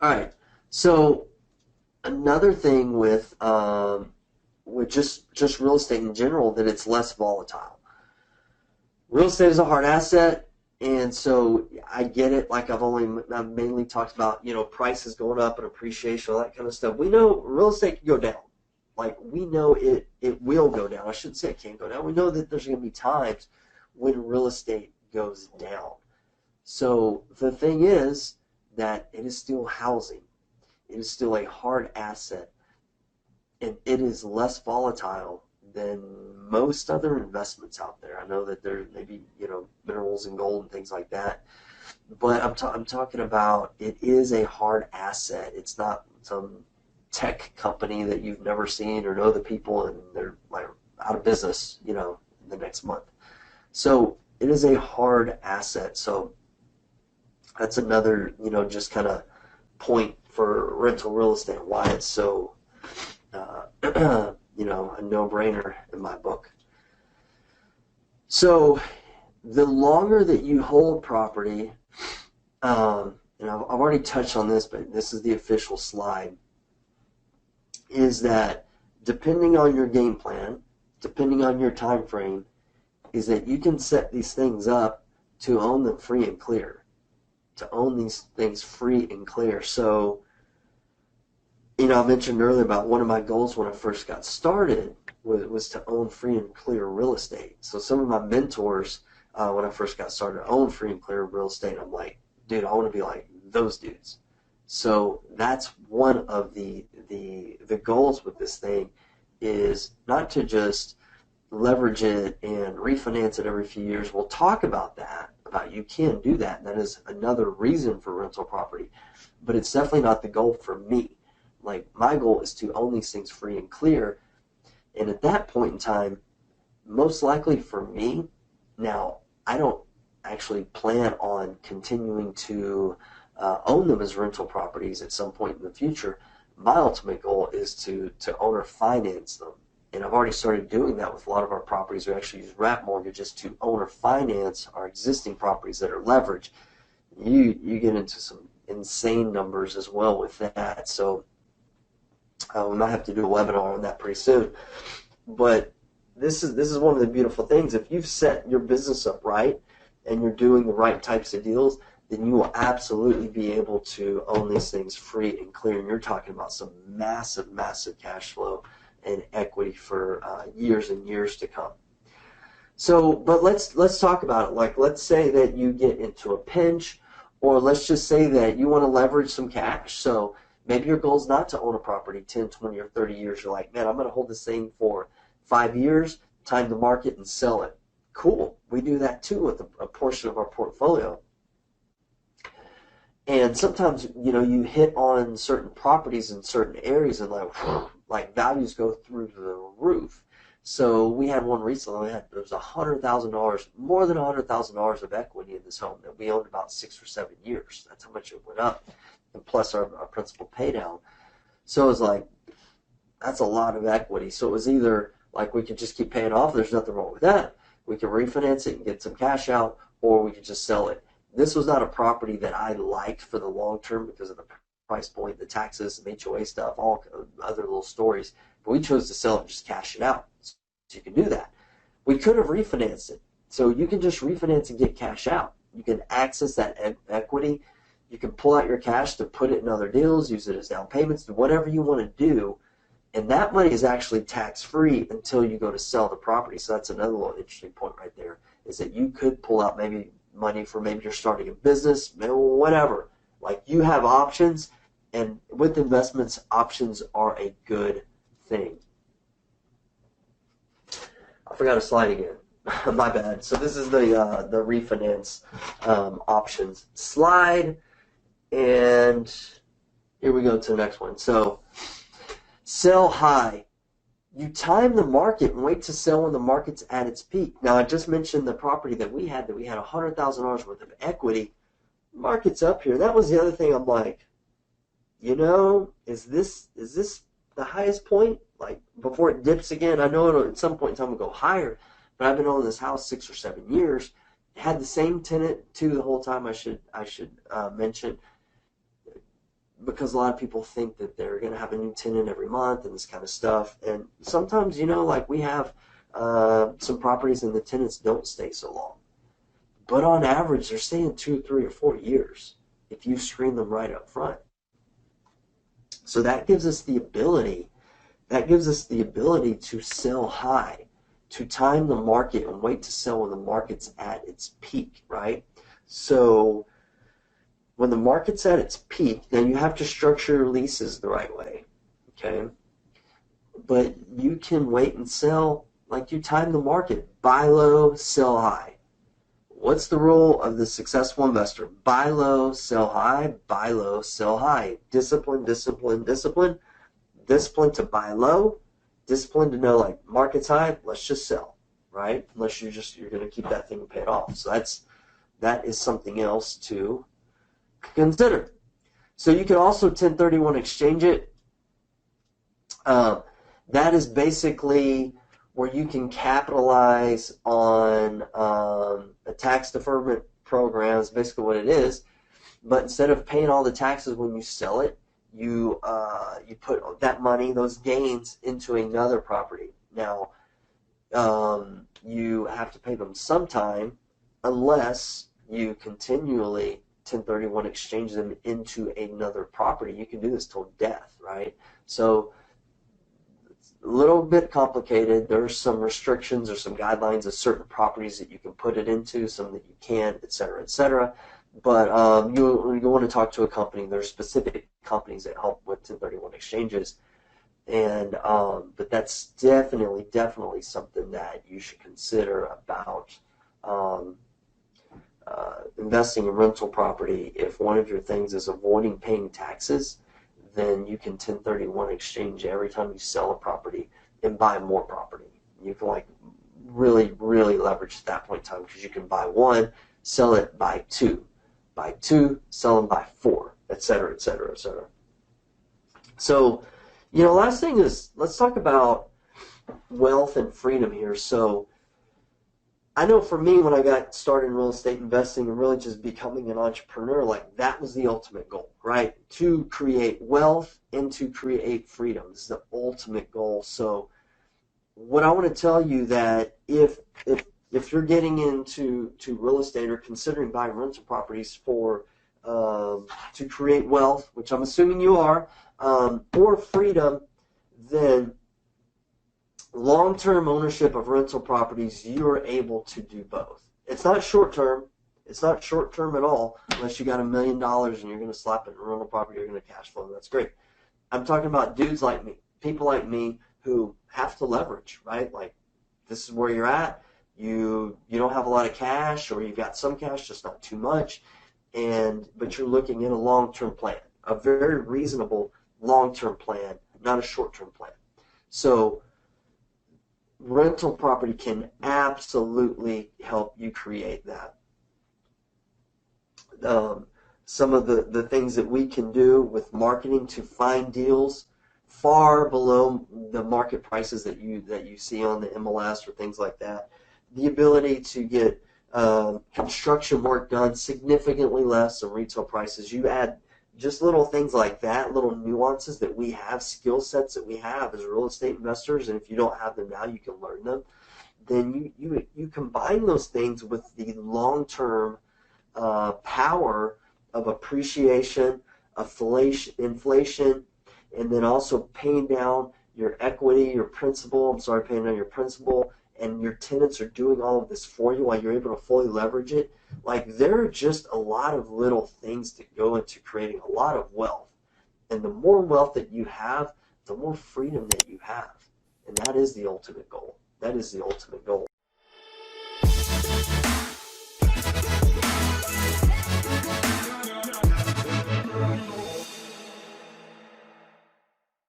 All right. So another thing with just real estate in general, that it's less volatile. Real estate is a hard asset, and so I get it. Like I've mainly talked about, prices going up and appreciation, all that kind of stuff. We know real estate can go down. Like we know it will go down. I shouldn't say it can't go down. We know that there's going to be times when real estate goes down. So the thing is that it is still housing. It is still a hard asset, and it is less volatile than most other investments out there. I know that there may be, minerals and gold and things like that, but I'm talking about it is a hard asset. It's not some tech company that you've never seen or know the people and they're like out of business, the next month. So it is a hard asset. So that's another, just kind of point for rental real estate, why it's so, a no-brainer in my book. So the longer that you hold property, and I've already touched on this, but this is the official slide, is that depending on your game plan, depending on your time frame, is that you can set these things up to own them free and clear, to own these things free and clear. So, I mentioned earlier about one of my goals when I first got started was to own free and clear real estate. So some of my mentors, when I first got started, owned free and clear real estate. I'm like, dude, I want to be like those dudes. So that's one of the goals with this thing, is not to just leverage it and refinance it every few years. We'll talk about that, about you can do that. That is another reason for rental property, but it's definitely not the goal for me. Like, my goal is to own these things free and clear, and at that point in time, most likely for me, now I don't actually plan on continuing to own them as rental properties at some point in the future. My ultimate goal is to owner finance them. And I've already started doing that with a lot of our properties. We actually use wrap mortgages to owner finance our existing properties that are leveraged. You get into some insane numbers as well with that. So we might have to do a webinar on that pretty soon. But this is one of the beautiful things. If you've set your business up right and you're doing the right types of deals, then you will absolutely be able to own these things free and clear. And you're talking about some massive, massive cash flow and equity for years and years to come. So, but let's talk about it. Like, let's say that you get into a pinch, or let's just say that you want to leverage some cash. So maybe your goal is not to own a property 10, 20, or 30 years. You're like, man, I'm going to hold this thing for 5 years, time to market and sell it. Cool. We do that too with a portion of our portfolio. And sometimes, you hit on certain properties in certain areas and like values go through the roof. So we had one recently. There was $100,000, more than $100,000 of equity in this home that we owned about 6 or 7 years. That's how much it went up, and plus our principal pay down. So it was like, that's a lot of equity. So it was either like we could just keep paying off. There's nothing wrong with that. We could refinance it and get some cash out, or we could just sell it. This was not a property that I liked for the long term because of the price point, the taxes, some HOA stuff, all other little stories. But we chose to sell it and just cash it out. So you can do that. We could have refinanced it. So you can just refinance and get cash out. You can access that equity. You can pull out your cash to put it in other deals, use it as down payments, do whatever you want to do. And that money is actually tax-free until you go to sell the property. So that's another little interesting point right there, is that you could pull out maybe money for maybe you're starting a business, whatever. Like, you have options, and with investments, options are a good thing. I forgot a slide again. My bad. So this is the refinance options slide, and here we go to the next one. So sell high. You time the market and wait to sell when the market's at its peak. Now, I just mentioned the property that we had $100,000 worth of equity. Market's up here. That was the other thing. I'm like, is this the highest point? Like, before it dips again, I know it'll, at some point in time, it'll go higher, but I've been owning this house 6 or 7 years. Had the same tenant too the whole time. I should mention, because a lot of people think that they're going to have a new tenant every month and this kind of stuff. And sometimes, like we have some properties and the tenants don't stay so long. But on average, they're staying 2, 3, or 4 years if you screen them right up front. So that gives us the ability to sell high, to time the market and wait to sell when the market's at its peak, right? So when the market's at its peak, then you have to structure your leases the right way, okay? But you can wait and sell like you time the market. Buy low, sell high. What's the rule of the successful investor? Buy low, sell high, buy low, sell high. Discipline, discipline, discipline. Discipline to buy low, discipline to know like market's high, let's just sell, right? Unless you're going to keep that thing paid off. So that is something else to consider. So you can also 1031 exchange it. That is basically where you can capitalize on a tax deferment program is basically what it is. But instead of paying all the taxes when you sell it, you put that money, those gains, into another property. Now, you have to pay them sometime unless you continually 1031 exchange them into another property. You can do this till death, right? So it's a little bit complicated. There's some restrictions or some guidelines of certain properties that you can put it into, some that you can't, et cetera, et cetera. But you want to talk to a company. There's specific companies that help with 1031 exchanges, and but that's definitely something that you should consider about investing in rental property. If one of your things is avoiding paying taxes, then you can 1031 exchange every time you sell a property and buy more property. You can like really leverage at that point in time because you can buy one, sell it, buy two. Buy two, sell them by 4, et cetera, et cetera, et cetera. So, last thing is, let's talk about wealth and freedom here. So, I know for me, when I got started in real estate investing and really just becoming an entrepreneur, like that was the ultimate goal, right? To create wealth and to create freedom. This is the ultimate goal. So, what I want to tell you that if you're getting into real estate or considering buying rental properties for to create wealth, which I'm assuming you are, or freedom, then long-term ownership of rental properties, you are able to do both. It's not short-term. It's not short-term at all unless you got $1 million and you're going to slap it in a rental property, you're going to cash flow. That's great. I'm talking about dudes like me, people like me who have to leverage, right? Like this is where you're at. You don't have a lot of cash, or you've got some cash, just not too much, but you're looking at a long-term plan, a very reasonable long-term plan, not a short-term plan. So rental property can absolutely help you create that. Some of the things that we can do with marketing to find deals far below the market prices that you see on the MLS or things like that. The ability to get construction work done significantly less than retail prices. You add just little things like that, little nuances that we have, skill sets that we have as real estate investors, and if you don't have them now, you can learn them. Then you combine those things with the long-term power of appreciation, inflation, and then also paying down your equity, paying down your principal, and your tenants are doing all of this for you while you're able to fully leverage it. Like, there are just a lot of little things that go into creating a lot of wealth. And the more wealth that you have, the more freedom that you have. And that is the ultimate goal. That is the ultimate goal.